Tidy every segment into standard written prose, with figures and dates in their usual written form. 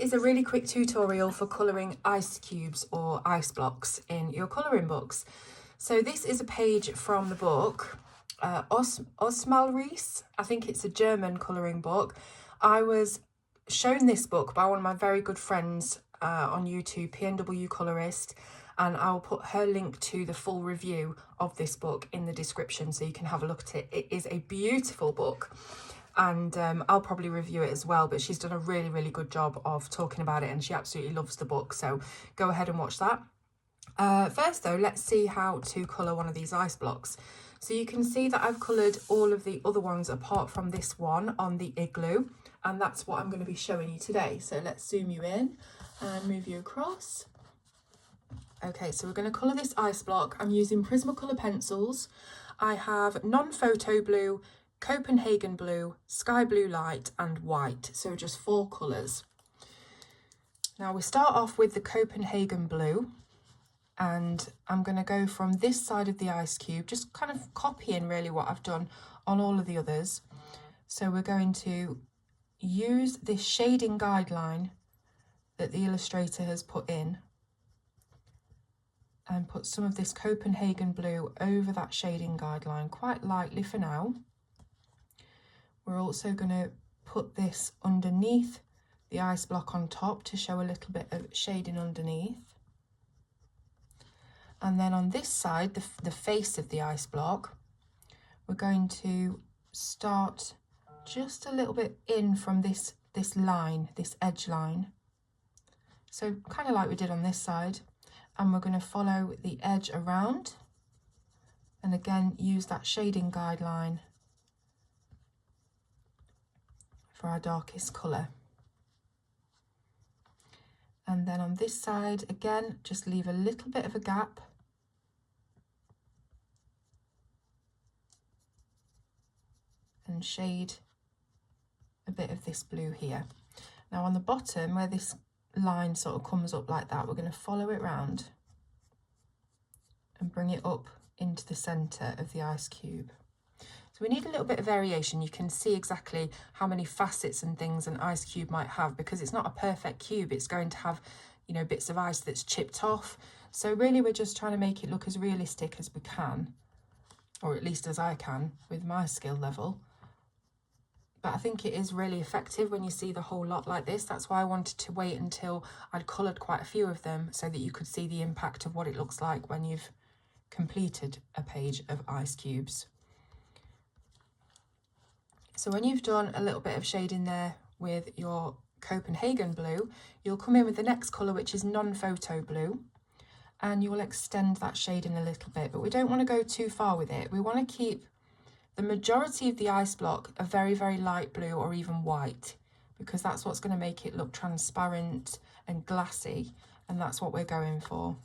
is a really quick tutorial for colouring ice cubes or ice blocks in your colouring books. So this is a page from the book, Osmalriese. I think it's a German colouring book. I was shown this book by one of my very good friends on YouTube, PNW Colorist, and I'll put her link to the full review of this book in the description so you can have a look at it. It is a beautiful book. And I'll probably review it as well, but she's done a really good job of talking about it and she absolutely loves the book, so go ahead and watch that. First though, let's see how to colour one of these ice blocks. So you can see that I've coloured all of the other ones apart from this one on the igloo, and that's what I'm going to be showing you today. So let's zoom you in and move you across. Okay, so we're going to colour this ice block. I'm using Prismacolor pencils. I have non-photo blue, Copenhagen blue, sky blue light and white, so just 4 colours. Now we start off with the Copenhagen blue, and I'm going to go from this side of the ice cube, just kind of copying really what I've done on all of the others. So we're going to use this shading guideline that the illustrator has put in and put some of this Copenhagen blue over that shading guideline quite lightly for now. We're also going to put this underneath the ice block on top to show a little bit of shading underneath. And then on this side, the face of the ice block, we're going to start just a little bit in from this line, this edge line. So kind of like we did on this side. And we're going to follow the edge around. And again, use that shading guideline for our darkest colour. And then on this side, again, just leave a little bit of a gap. And shade a bit of this blue here. Now on the bottom, where this line sort of comes up like that, we're going to follow it round and bring it up into the centre of the ice cube. So we need a little bit of variation. You can see exactly how many facets and things an ice cube might have, because it's not a perfect cube. It's going to have, you know, bits of ice that's chipped off. So really we're just trying to make it look as realistic as we can, or at least as I can with my skill level. But I think it is really effective when you see the whole lot like this. That's why I wanted to wait until I'd coloured quite a few of them so that you could see the impact of what it looks like when you've completed a page of ice cubes. So when you've done a little bit of shading there with your Copenhagen blue, you'll come in with the next colour, which is non-photo blue, and you'll extend that shading a little bit, but we don't want to go too far with it. We want to keep the majority of the ice block a very light blue or even white, because that's what's going to make it look transparent and glassy, and that's what we're going for.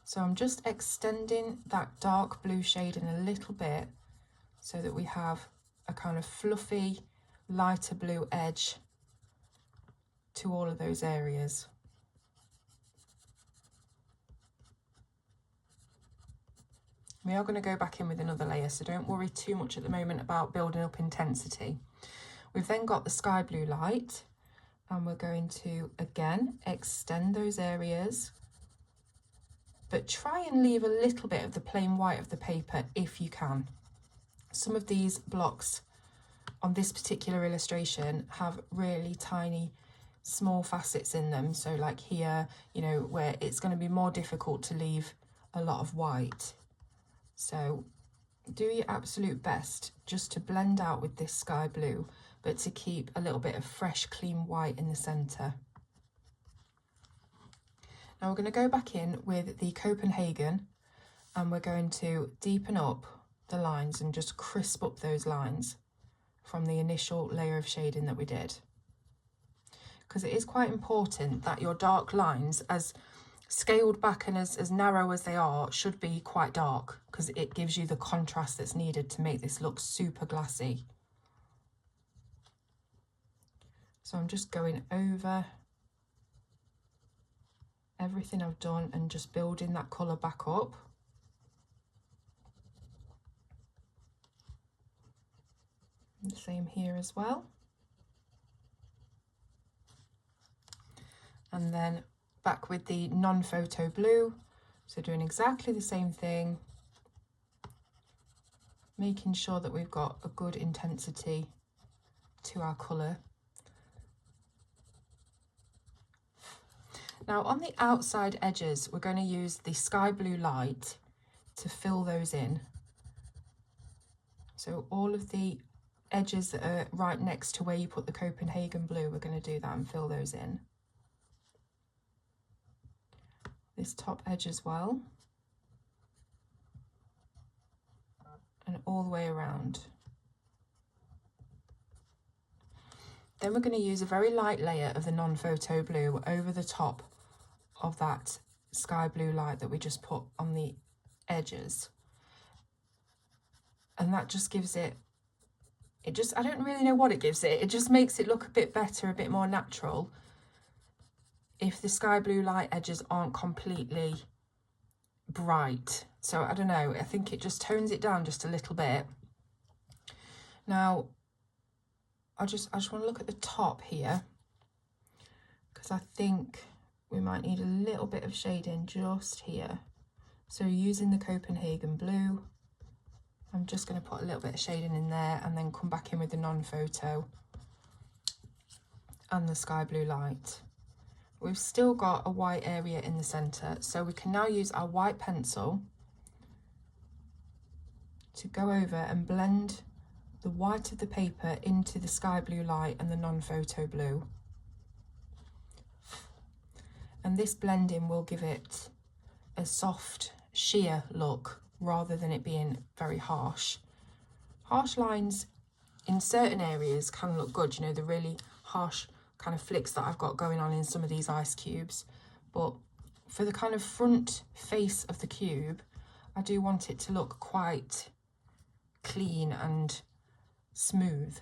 So I'm just extending that dark blue shading a little bit so that we have a kind of fluffy, lighter blue edge to all of those areas. We are going to go back in with another layer, so don't worry too much at the moment about building up intensity. We've then got the sky blue light, and we're going to, again, extend those areas, but try and leave a little bit of the plain white of the paper if you can. Some of these blocks on this particular illustration have really tiny, small facets in them. So like here, you know, where it's going to be more difficult to leave a lot of white. So do your absolute best just to blend out with this sky blue, but to keep a little bit of fresh, clean white in the centre. Now we're going to go back in with the Copenhagen, and we're going to deepen up the lines and just crisp up those lines from the initial layer of shading that we did. Because it is quite important that your dark lines, as scaled back and as narrow as they are, should be quite dark, because it gives you the contrast that's needed to make this look super glassy. So I'm just going over everything I've done and just building that colour back up. And the same here as well. And then back with the non-photo blue. So doing exactly the same thing, making sure that we've got a good intensity to our colour. Now on the outside edges, we're going to use the sky blue light to fill those in. So all of the edges that are right next to where you put the Copenhagen blue, we're going to do that and fill those in. This top edge as well. And all the way around. Then we're going to use a very light layer of the non-photo blue over the top of that sky blue light that we just put on the edges. And that just gives it, I don't really know what it gives it. It just makes it look a bit better, a bit more natural. If the sky blue light edges aren't completely bright. So I don't know, I think it just tones it down just a little bit. Now, I just want to look at the top here, because I think we might need a little bit of shading just here. So using the Copenhagen blue, I'm just going to put a little bit of shading in there and then come back in with the non-photo and the sky blue light. We've still got a white area in the centre, so we can now use our white pencil to go over and blend the white of the paper into the sky blue light and the non-photo blue. And this blending will give it a soft sheer look rather than it being very harsh. Harsh lines in certain areas can look good, you know, the really harsh kind of flicks that I've got going on in some of these ice cubes. But for the kind of front face of the cube, I do want it to look quite clean and smooth.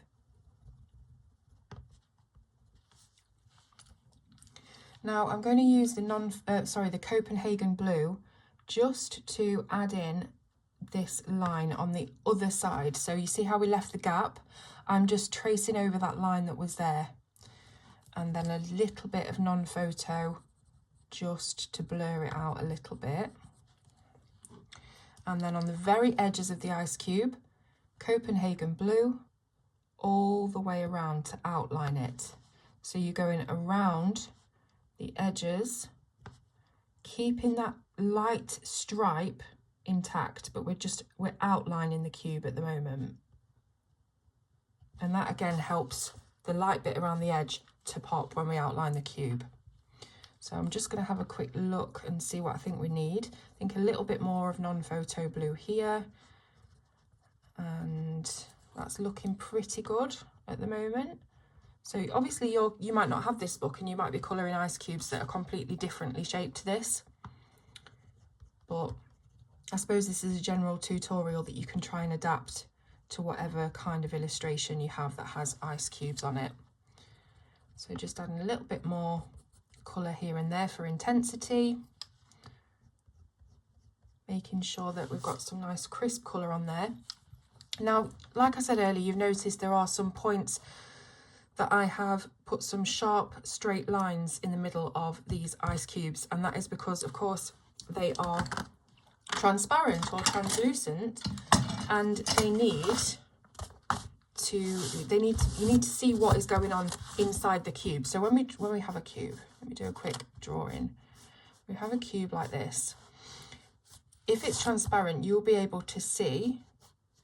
Now I'm going to use the Copenhagen blue just to add in this line on the other side. So you see how we left the gap? I'm just tracing over that line that was there. And then a little bit of non-photo just to blur it out a little bit. And then on the very edges of the ice cube, Copenhagen blue all the way around to outline it. So you're going around the edges, keeping that light stripe intact, but we're outlining the cube at the moment. And that again helps the light bit around the edge to pop when we outline the cube. So I'm just going to have a quick look and see what I think we need. I think a little bit more of non-photo blue here. And that's looking pretty good at the moment. So obviously you might not have this book and you might be colouring ice cubes that are completely differently shaped to this. But I suppose this is a general tutorial that you can try and adapt to whatever kind of illustration you have that has ice cubes on it. So just adding a little bit more colour here and there for intensity. Making sure that we've got some nice crisp colour on there. Now, like I said earlier, you've noticed there are some points that I have put some sharp straight lines in the middle of these ice cubes, and that is because, of course, they are transparent or translucent, and you need to see what is going on inside the cube. So when we have a cube, let me do a quick drawing. We have a cube like this. If it's transparent, you'll be able to see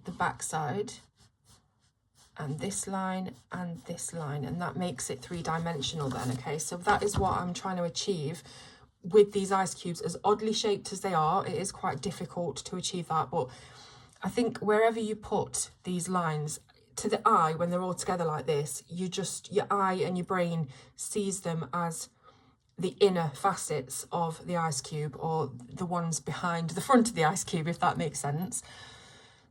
the back side and this line and this line, and that makes it three-dimensional then. Okay, so that is what I'm trying to achieve with these ice cubes. As oddly shaped as they are, it is quite difficult to achieve that, but I think wherever you put these lines, to the eye, when they're all together like this, your eye and your brain sees them as the inner facets of the ice cube, or the ones behind the front of the ice cube, if that makes sense.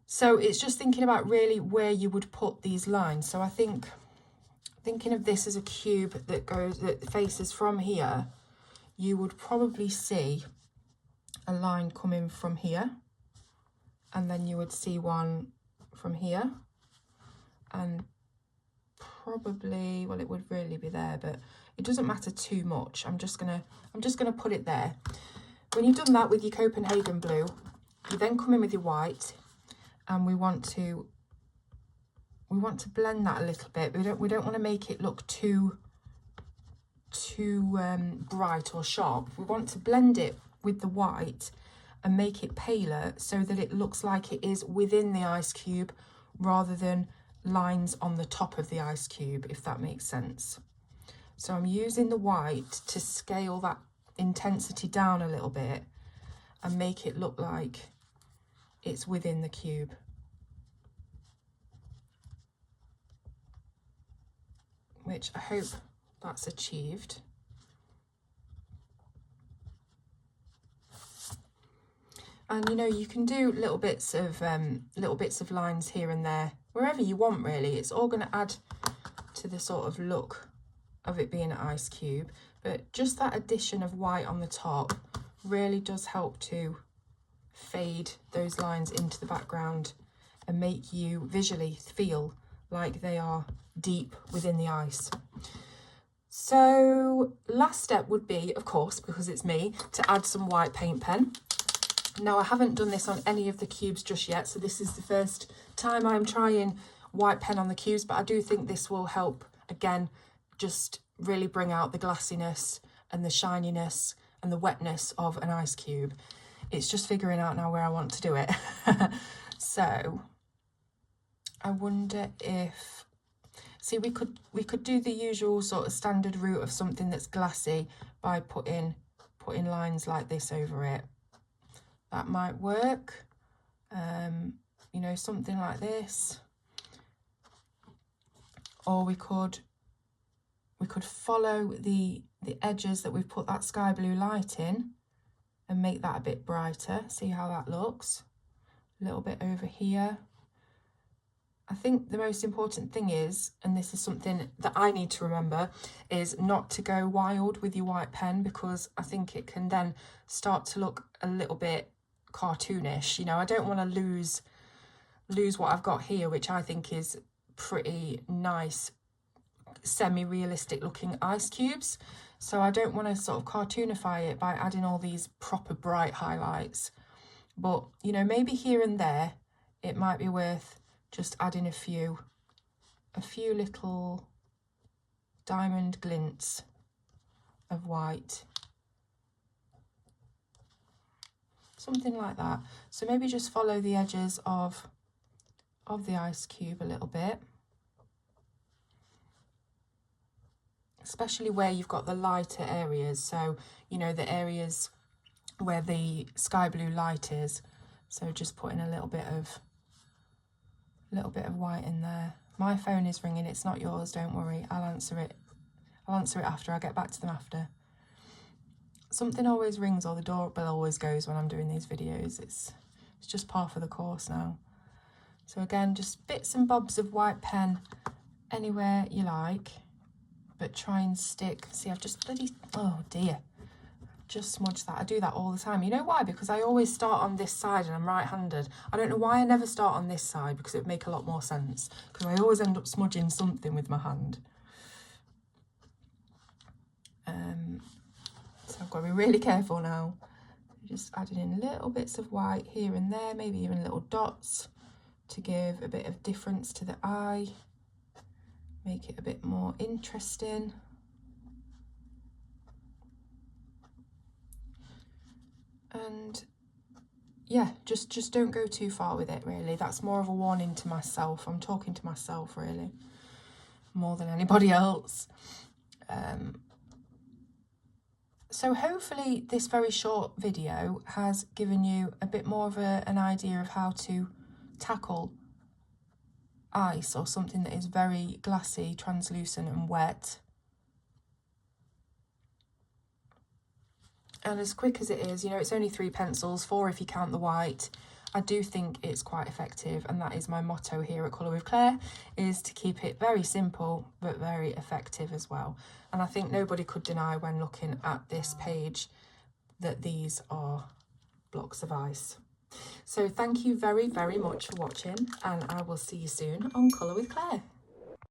So it's just thinking about really where you would put these lines. So I think, thinking of this as a cube that faces from here, you would probably see a line coming from here, and then you would see one from here, and probably, well, it would really be there, but it doesn't matter too much. I'm just gonna put it there. When you've done that with your Copenhagen blue, you then come in with your white, and we want to blend that a little bit. We don't want to make it look too bright or sharp. We want to blend it with the white and make it paler so that it looks like it is within the ice cube rather than lines on the top of the ice cube, if that makes sense. So I'm using the white to scale that intensity down a little bit and make it look like it's within the cube. Which I hope that's achieved. And you know, you can do little bits of lines here and there, wherever you want really. It's all going to add to the sort of look of it being an ice cube. But just that addition of white on the top really does help to fade those lines into the background and make you visually feel like they are deep within the ice. So last step would be, of course, because it's me, to add some white paint pen. Now, I haven't done this on any of the cubes just yet, so this is the first time I'm trying white pen on the cubes, but I do think this will help, again, just really bring out the glassiness and the shininess and the wetness of an ice cube. It's just figuring out now where I want to do it. So I wonder if, see, we could do the usual sort of standard route of something that's glassy by putting lines like this over it. That might work. You know, something like this. Or we could follow the edges that we've put that sky blue light in and make that a bit brighter. See how that looks? A little bit over here. I think the most important thing is, and this is something that I need to remember, is not to go wild with your white pen, because I think it can then start to look a little bit cartoonish. You know, I don't want to lose what I've got here, which I think is pretty nice, semi-realistic looking ice cubes. So I don't want to sort of cartoonify it by adding all these proper bright highlights. But, you know, maybe here and there, it might be worth just adding a few little diamond glints of white. Something like that. So maybe just follow the edges of the ice cube a little bit. Especially where you've got the lighter areas. So, you know, the areas where the sky blue light is. So just putting a little bit of white in there. My phone is ringing, it's not yours, don't worry. I'll answer it after. I'll get back to them after. Something always rings, or the doorbell always goes when I'm doing these videos. It's just part of the course now. So again, just bits and bobs of white pen anywhere you like, but try and stick. See, I've just oh dear, just smudged that. I do that all the time. You know why? Because I always start on this side and I'm right-handed. I don't know why I never start on this side, because it would make a lot more sense, because I always end up smudging something with my hand. So I've got to be really careful now. Just adding in little bits of white here and there, maybe even little dots to give a bit of difference to the eye, make it a bit more interesting. And yeah, just don't go too far with it, really. That's more of a warning to myself. I'm talking to myself, really, more than anybody else. So hopefully this very short video has given you a bit more of an idea of how to tackle ice, or something that is very glassy, translucent and wet. And as quick as it is, you know, it's only 3 pencils, 4 if you count the white. I do think it's quite effective, and that is my motto here at Colour with Claire, is to keep it very simple but very effective as well. And I think nobody could deny when looking at this page that these are blocks of ice. So thank you very, very much for watching, and I will see you soon on Colour with Claire.